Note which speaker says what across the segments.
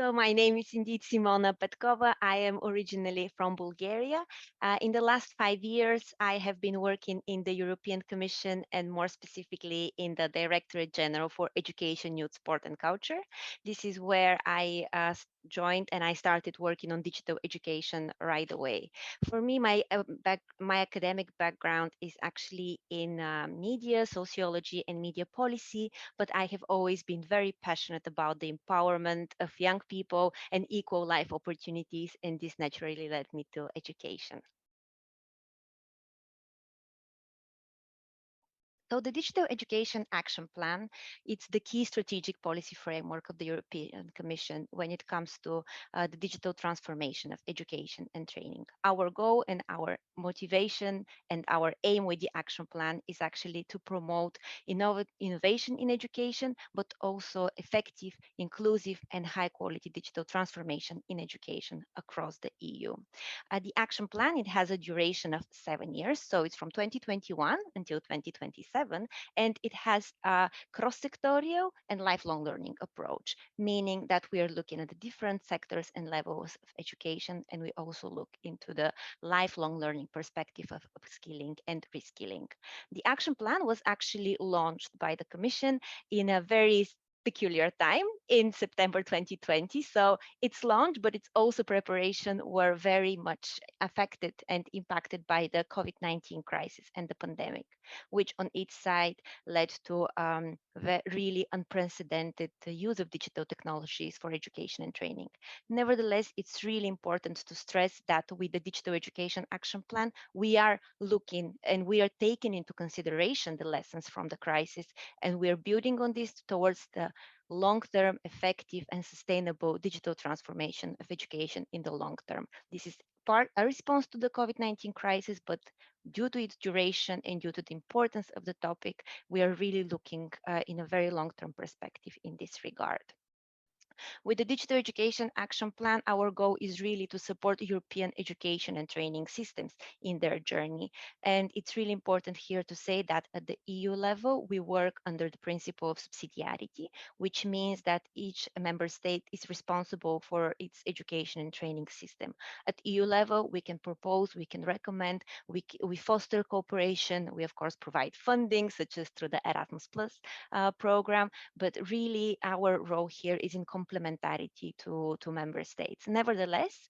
Speaker 1: So my name is indeed Simona Petkova. I am originally from Bulgaria. In the last 5 years, I have been working in the European Commission and more specifically in the Directorate-General for Education, Youth, Sport and Culture. This is where I joined and I started working on digital education right away. For me, my academic background is actually in media, sociology and media policy, but I have always been very passionate about the empowerment of young people and equal life opportunities, and this naturally led me to education. So the Digital Education Action Plan, it's the key strategic policy framework of the European Commission when it comes to the digital transformation of education and training. Our goal and our motivation and our aim with the action plan is actually to promote innovation in education, but also effective, inclusive, and high quality digital transformation in education across the EU. The action plan, it has a duration of 7 years, so it's from 2021 until 2027, and it has a cross-sectorial and lifelong learning approach, meaning that we are looking at the different sectors and levels of education, and we also look into the lifelong learning perspective of upskilling and reskilling. The action plan was actually launched by the Commission in a very peculiar time in September 2020. So its launch, but its also preparation were very much affected and impacted by the COVID-19 crisis and the pandemic, which on its side led to really unprecedented use of digital technologies for education and training. Nevertheless, it's really important to stress that with the Digital Education Action Plan, we are looking and we are taking into consideration the lessons from the crisis, and we are building on this towards the long-term, effective, and sustainable digital transformation of education in the long term. This is a response to the COVID-19 crisis, but due to its duration and due to the importance of the topic, we are really looking in a very long-term perspective in this regard. With the Digital Education Action Plan, our goal is really to support European education and training systems in their journey. And it's really important here to say that at the EU level, we work under the principle of subsidiarity, which means that each member state is responsible for its education and training system. At EU level, we can propose, we can recommend, we foster cooperation. We, of course, provide funding, such as through the Erasmus Plus program, but really our role here is in complementarity to member states. Nevertheless,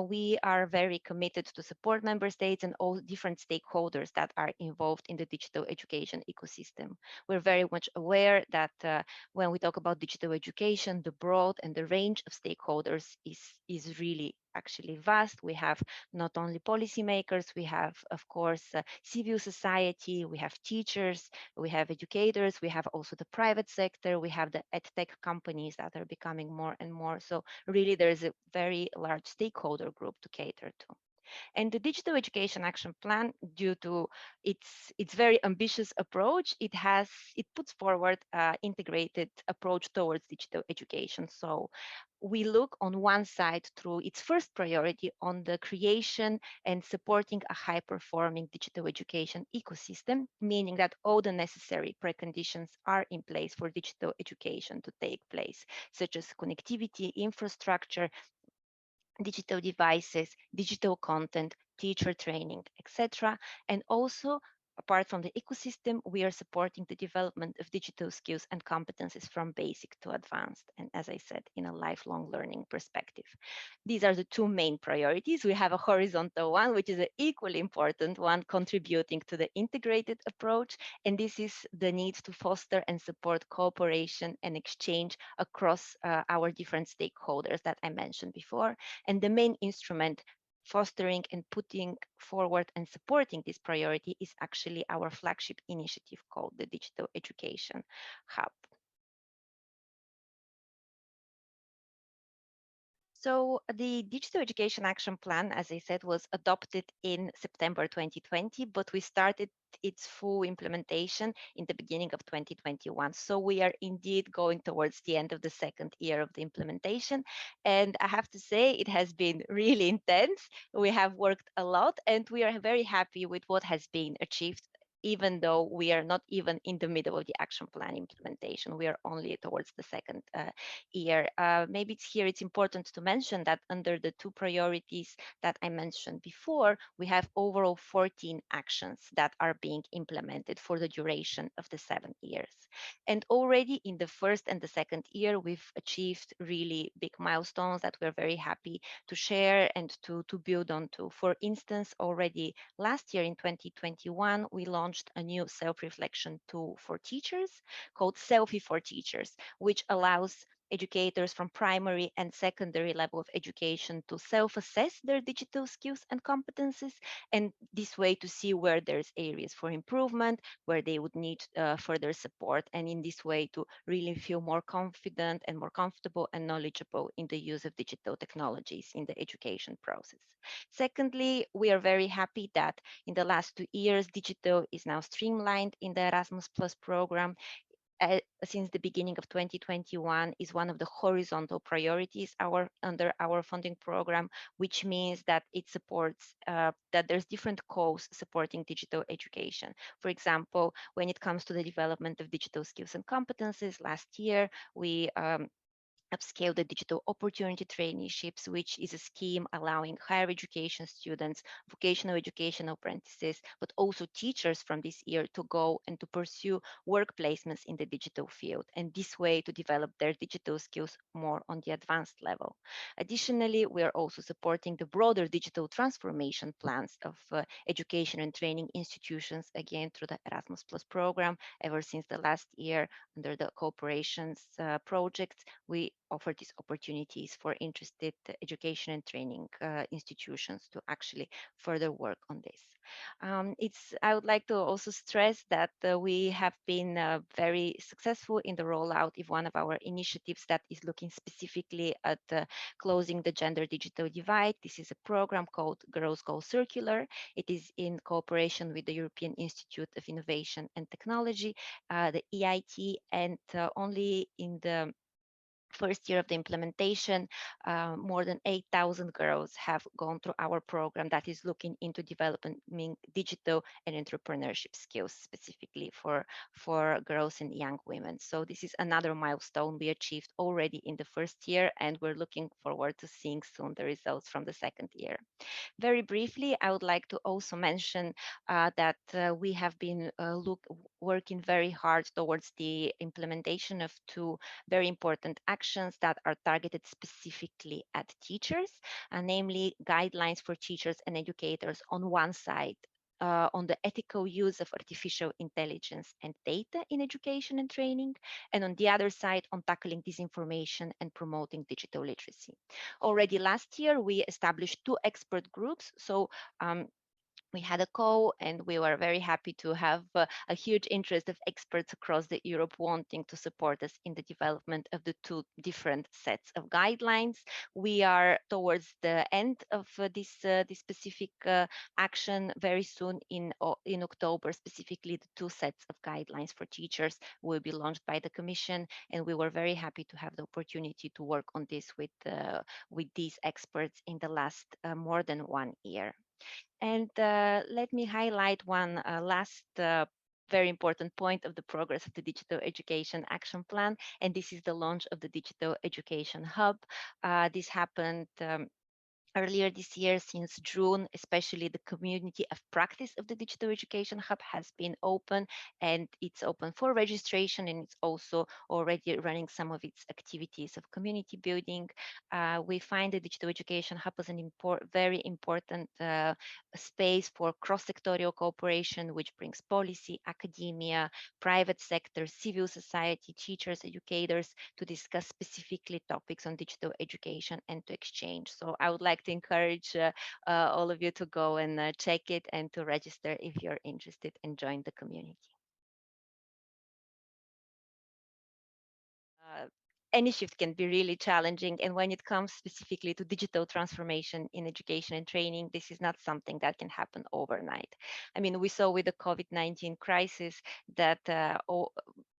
Speaker 1: we are very committed to support member states and all different stakeholders that are involved in the digital education ecosystem. We're very much aware that when we talk about digital education, the broad and the range of stakeholders is really actually vast. We have not only policymakers, we have, of course, civil society, we have teachers, we have educators, we have also the private sector, we have the edtech companies that are becoming more and more. So really there's a very large stakeholder group to cater to. And the Digital Education Action Plan, due to its very ambitious approach, it puts forward an integrated approach towards digital education. So we look on one side through its first priority on the creation and supporting a high-performing digital education ecosystem, meaning that all the necessary preconditions are in place for digital education to take place, such as connectivity, infrastructure, digital devices, digital content, teacher training, etc. And also, apart from the ecosystem, we are supporting the development of digital skills and competencies from basic to advanced. And as I said, in a lifelong learning perspective. These are the two main priorities. We have a horizontal one, which is an equally important one, contributing to the integrated approach. And this is the need to foster and support cooperation and exchange across our different stakeholders that I mentioned before. And the main instrument fostering and putting forward and supporting this priority is actually our flagship initiative called the Digital Education Hub. So the Digital Education Action Plan, as I said, was adopted in September 2020, but we started its full implementation in the beginning of 2021. So we are indeed going towards the end of the second year of the implementation. And I have to say, it has been really intense. We have worked a lot and we are very happy with what has been achieved even though we are not even in the middle of the action plan implementation. We are only towards the second year. Maybe it's important to mention that under the two priorities that I mentioned before, we have overall 14 actions that are being implemented for the duration of the 7 years. And already in the first and the second year, we've achieved really big milestones that we're very happy to share and to build on to. For instance, already last year in 2021, we launched a new self-reflection tool for teachers called Selfie for Teachers, which allows educators from primary and secondary level of education to self-assess their digital skills and competencies, and this way to see where there's areas for improvement, where they would need further support, and in this way to really feel more confident and more comfortable and knowledgeable in the use of digital technologies in the education process. Secondly, we are very happy that in the last 2 years, digital is now streamlined in the Erasmus Plus program. Since the beginning of 2021 is one of the horizontal priorities under our funding program, which means that it supports that there's different calls supporting digital education. For example, when it comes to the development of digital skills and competencies, last year we upscale the digital opportunity traineeships, which is a scheme allowing higher education students, vocational education apprentices, but also teachers from this year to go and to pursue work placements in the digital field, and this way to develop their digital skills more on the advanced level. Additionally, we are also supporting the broader digital transformation plans of education and training institutions, again through the Erasmus Plus program. Ever since the last year, under the cooperations projects, we offer these opportunities for interested education and training institutions to actually further work on this. I would like to also stress that we have been very successful in the rollout of one of our initiatives that is looking specifically at closing the gender digital divide. This is a program called Girls Go Circular. It is in cooperation with the European Institute of Innovation and Technology, the EIT, and only in the first year of the implementation, more than 8,000 girls have gone through our program that is looking into developing digital and entrepreneurship skills specifically for girls and young women. So this is another milestone we achieved already in the first year, and we're looking forward to seeing soon the results from the second year. Very briefly, I would like to also mention that we have been working very hard towards the implementation of two very important actions that are targeted specifically at teachers, namely guidelines for teachers and educators on one side, on the ethical use of artificial intelligence and data in education and training, and on the other side, on tackling disinformation and promoting digital literacy. Already last year, we established two expert groups. So we had a call, and we were very happy to have a huge interest of experts across the Europe wanting to support us in the development of the two different sets of guidelines. We are towards the end of this specific action. Very soon in October, specifically the two sets of guidelines for teachers will be launched by the Commission, and we were very happy to have the opportunity to work on this with these experts in the last more than 1 year. And let me highlight one last very important point of the progress of the Digital Education Action Plan, and this is the launch of the Digital Education Hub. This happened earlier this year. Since June, especially the community of practice of the Digital Education Hub has been open, and it's open for registration, and it's also already running some of its activities of community building. We find the Digital Education Hub as an very important space for cross-sectorial cooperation, which brings policy, academia, private sector, civil society, teachers, educators to discuss specifically topics on digital education and to exchange. So I would like to encourage all of you to go and check it and to register if you're interested and join the community. Any shift can be really challenging. And when it comes specifically to digital transformation in education and training, this is not something that can happen overnight. I mean, we saw with the COVID-19 crisis that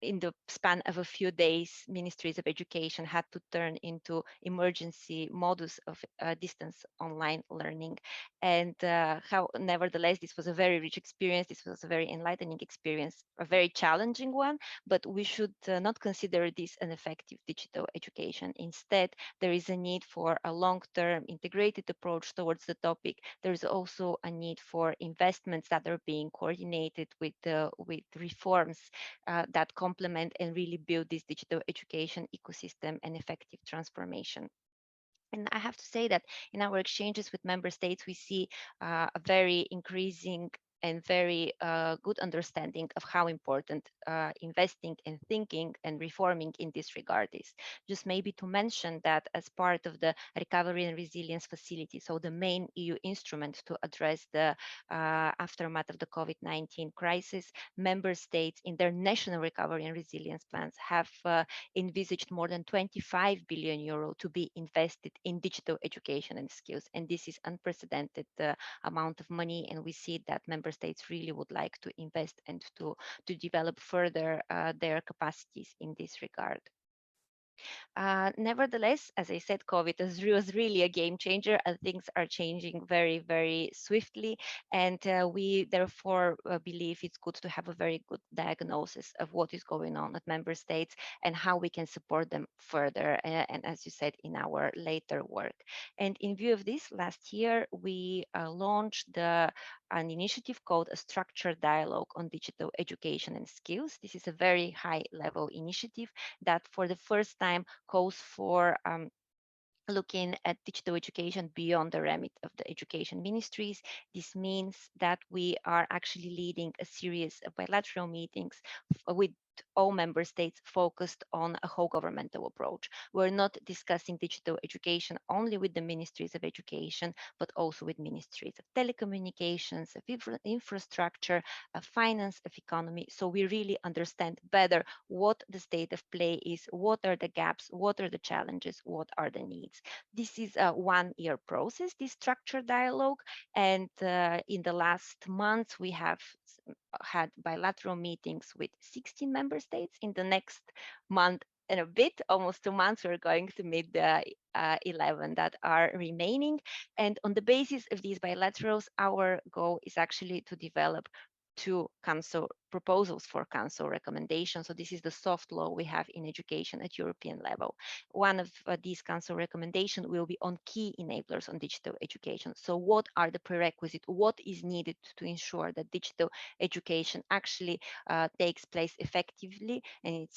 Speaker 1: in the span of a few days, ministries of education had to turn into emergency modus of distance online learning. And how, nevertheless, this was a very rich experience. This was a very enlightening experience, a very challenging one, but we should not consider this an effective digital education. Instead, there is a need for a long-term integrated approach towards the topic. There is also a need for investments that are being coordinated with reforms that complement and really build this digital education ecosystem and effective transformation. And I have to say that in our exchanges with member states, we see a very increasing and very good understanding of how important investing and thinking and reforming in this regard is. Just maybe to mention that as part of the Recovery and Resilience Facility, so the main EU instrument to address the aftermath of the COVID-19 crisis, member states in their national recovery and resilience plans have envisaged more than 25 billion euro to be invested in digital education and skills. And this is unprecedented amount of money. And we see that member states really would like to invest and to develop further their capacities in this regard. Nevertheless, as I said, COVID was really a game changer, and things are changing very, very swiftly. And we therefore believe it's good to have a very good diagnosis of what is going on at member states and how we can support them further. And as you said, in our later work. And in view of this, last year we launched an initiative called a structured dialogue on digital education and skills. This is a very high level initiative that for the first time calls for looking at digital education beyond the remit of the education ministries. This means that we are actually leading a series of bilateral meetings with all member states focused on a whole governmental approach. We're not discussing digital education only with the ministries of education, but also with ministries of telecommunications, of infrastructure, of finance, of economy. So we really understand better what the state of play is, what are the gaps, what are the challenges, what are the needs. This is a 1-year process, this structured dialogue. And in the last months, we have had bilateral meetings with 16 member states. In the next month and a bit, almost 2 months, we're going to meet the 11 that are remaining. And on the basis of these bilaterals, our goal is actually to develop 2 council proposals for council recommendations. So this is the soft law we have in education at European level. One of these council recommendations will be on key enablers on digital education. So what are the prerequisites? What is needed to ensure that digital education actually takes place effectively and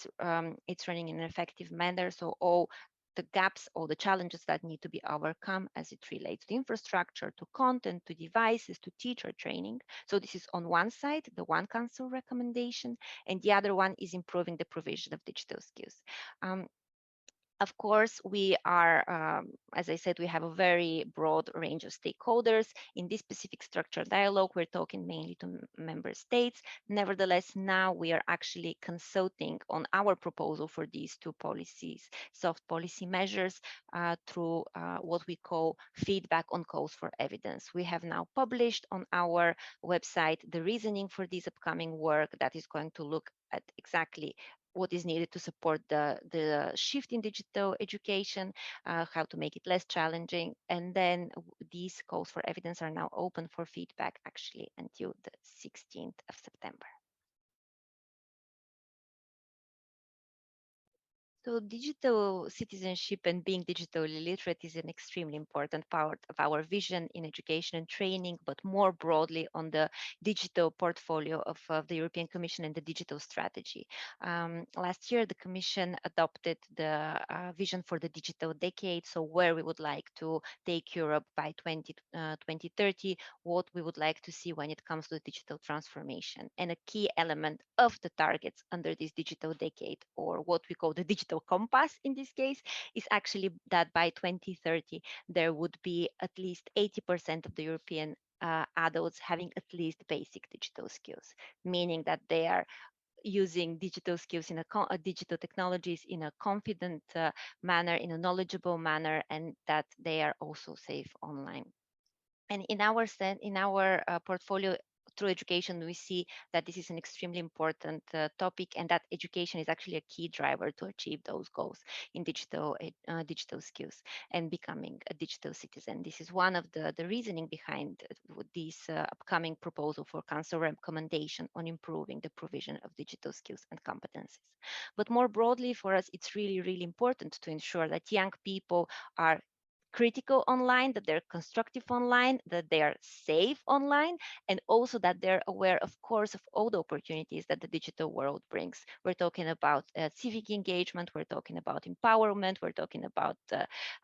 Speaker 1: it's running in an effective manner? So all the gaps or the challenges that need to be overcome as it relates to infrastructure, to content, to devices, to teacher training. So this is on one side, the one council recommendation, and the other one is improving the provision of digital skills. Of course, we are, as I said, we have a very broad range of stakeholders. In this specific structured dialogue, we're talking mainly to member states. Nevertheless, now we are actually consulting on our proposal for these 2 policies, soft policy measures, through what we call feedback on calls for evidence. We have now published on our website the reasoning for this upcoming work that is going to look at exactly what is needed to support the shift in digital education, how to make it less challenging. And then these calls for evidence are now open for feedback actually until the 16th of September. So digital citizenship and being digitally literate is an extremely important part of our vision in education and training, but more broadly on the digital portfolio of the European Commission and the digital strategy. Last year, the Commission adopted the vision for the digital decade, so where we would like to take Europe by 2030, what we would like to see when it comes to digital transformation. And a key element of the targets under this digital decade, or what we call the digital compass in this case, is actually that by 2030, there would be at least 80% of the European adults having at least basic digital skills, meaning that they are using digital skills in digital technologies in a confident manner, in a knowledgeable manner, and that they are also safe online. And in our portfolio, through education, we see that this is an extremely important topic, and that education is actually a key driver to achieve those goals in digital skills and becoming a digital citizen. This is one of the reasoning behind this upcoming proposal for council recommendation on improving the provision of digital skills and competencies. But more broadly, for us, it's really, really important to ensure that young people are critical online, that they're constructive online, that they are safe online, and also that they're aware, of course, of all the opportunities that the digital world brings. We're talking about civic engagement, we're talking about empowerment, we're talking about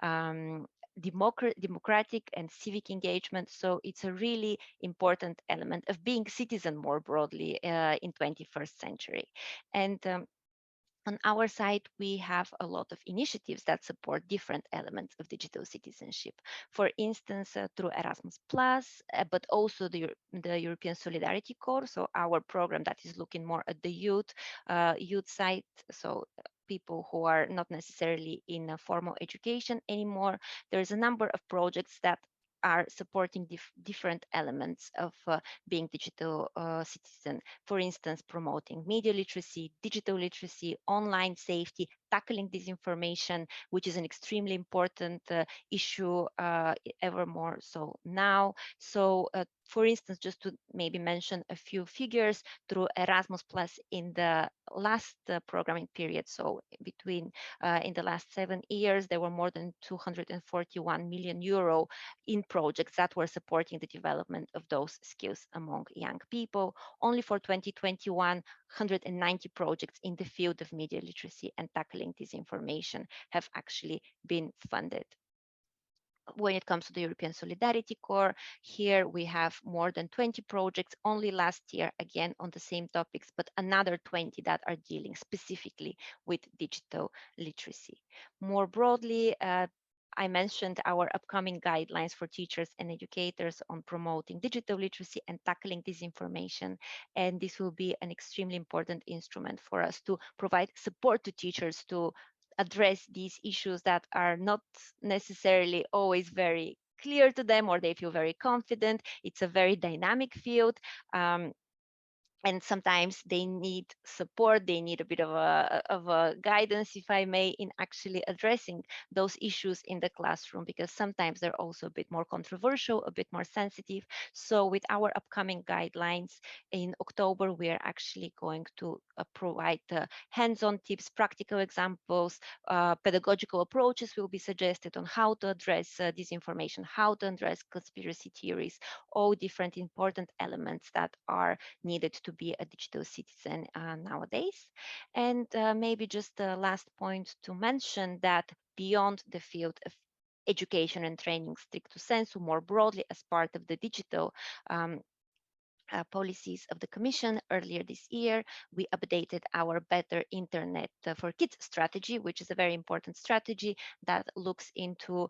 Speaker 1: um, democratic and civic engagement. So it's a really important element of being citizen more broadly in 21st century. And on our side, we have a lot of initiatives that support different elements of digital citizenship. For instance, through Erasmus Plus, but also the European Solidarity Corps, so our program that is looking more at the youth side, so people who are not necessarily in a formal education anymore. There's a number of projects that are supporting different elements of being digital citizen. For instance, promoting media literacy, digital literacy, online safety, tackling disinformation, which is an extremely important issue ever more so now. So for instance, just to maybe mention a few figures, through Erasmus Plus in the last programming period, so between in the last 7 years, there were more than 241 million euro in projects that were supporting the development of those skills among young people. Only for 2021, 190 projects in the field of media literacy and tackling disinformation have actually been funded. When it comes to the European Solidarity Corps, here we have more than 20 projects only last year, again on the same topics, but another 20 that are dealing specifically with digital literacy. More broadly, I mentioned our upcoming guidelines for teachers and educators on promoting digital literacy and tackling disinformation. And this will be an extremely important instrument for us to provide support to teachers to address these issues that are not necessarily always very clear to them, or they feel very confident. It's a very dynamic field. And sometimes they need support, they need a bit of a guidance, if I may, in actually addressing those issues in the classroom, because sometimes they're also a bit more controversial, a bit more sensitive. So with our upcoming guidelines in October, we are actually going to provide hands-on tips, practical examples, pedagogical approaches will be suggested on how to address disinformation, how to address conspiracy theories, all different important elements that are needed to be a digital citizen nowadays. And maybe just the last point to mention that beyond the field of education and training stricto sensu, more broadly as part of the digital policies of the Commission earlier this year, we updated our Better Internet for Kids strategy, which is a very important strategy that looks into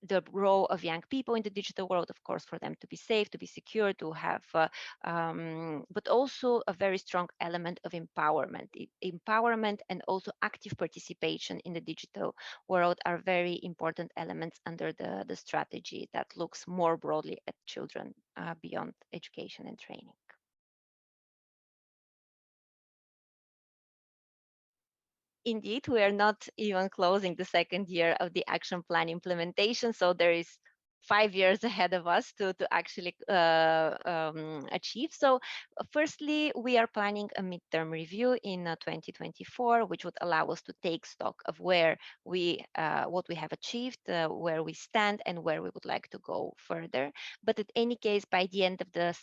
Speaker 1: the role of young people in the digital world, of course, for them to be safe, to be secure, to have, but also a very strong element of empowerment. Empowerment and also active participation in the digital world are very important elements under the strategy that looks more broadly at children beyond education and training. Indeed, we are not even closing the second year of the action plan implementation, so there is 5 years ahead of us to actually achieve. So firstly, we are planning a midterm review in 2024, which would allow us to take stock of where what we have achieved, where we stand, and where we would like to go further. But in any case, by the end of the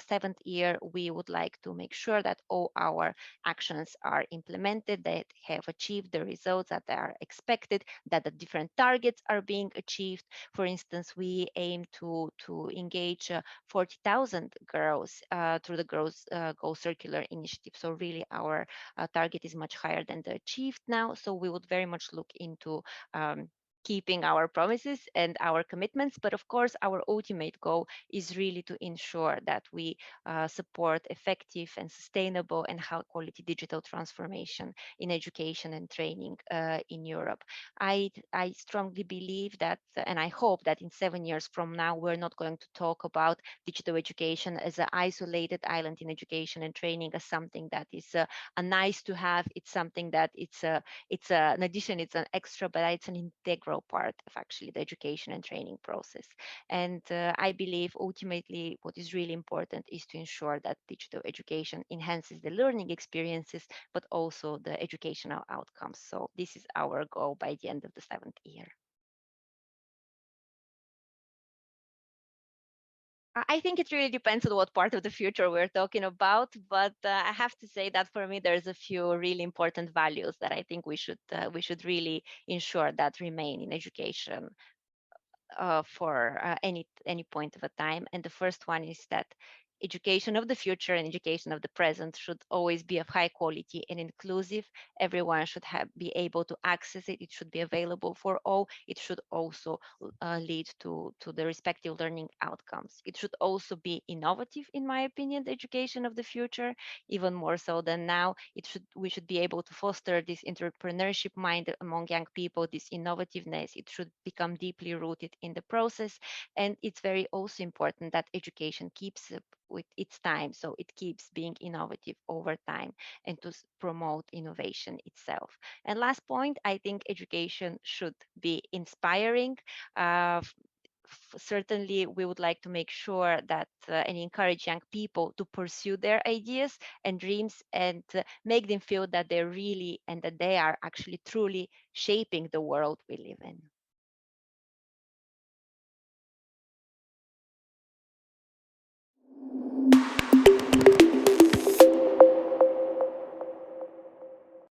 Speaker 1: seventh year, we would like to make sure that all our actions are implemented, that have achieved the results that are expected, that the different targets are being achieved. For instance, we aim to engage 40,000 girls through the Girls Go Circular initiative. So really our target is much higher than the achieved now. So we would very much look into keeping our promises and our commitments. But of course, our ultimate goal is really to ensure that we support effective and sustainable and high quality digital transformation in education and training in Europe. I strongly believe that, and I hope that in 7 years from now, we're not going to talk about digital education as an isolated island in education and training, as something that is a nice to have. It's something that an addition, it's an extra, but it's an integral part of actually the education and training process. And I believe ultimately what is really important is to ensure that digital education enhances the learning experiences, but also the educational outcomes. So this is our goal by the end of the 7th year. I think it really depends on what part of the future we're talking about, but I have to say that for me, there's a few really important values that I think we should really ensure that remain in education for any point of a time. And the first one is that education of the future and education of the present should always be of high quality and inclusive. Everyone should be able to access it. It should be available for all. It should also lead to the respective learning outcomes. It should also be innovative, in my opinion, the education of the future, even more so than now. We should be able to foster this entrepreneurship mind among young people, this innovativeness. It should become deeply rooted in the process. And it's very also important that education keeps up with its time, so it keeps being innovative over time, and to promote innovation itself. And last point, I think education should be inspiring. Certainly, we would like to make sure that and encourage young people to pursue their ideas and dreams, and make them feel that they're really and that they are actually truly shaping the world we live in.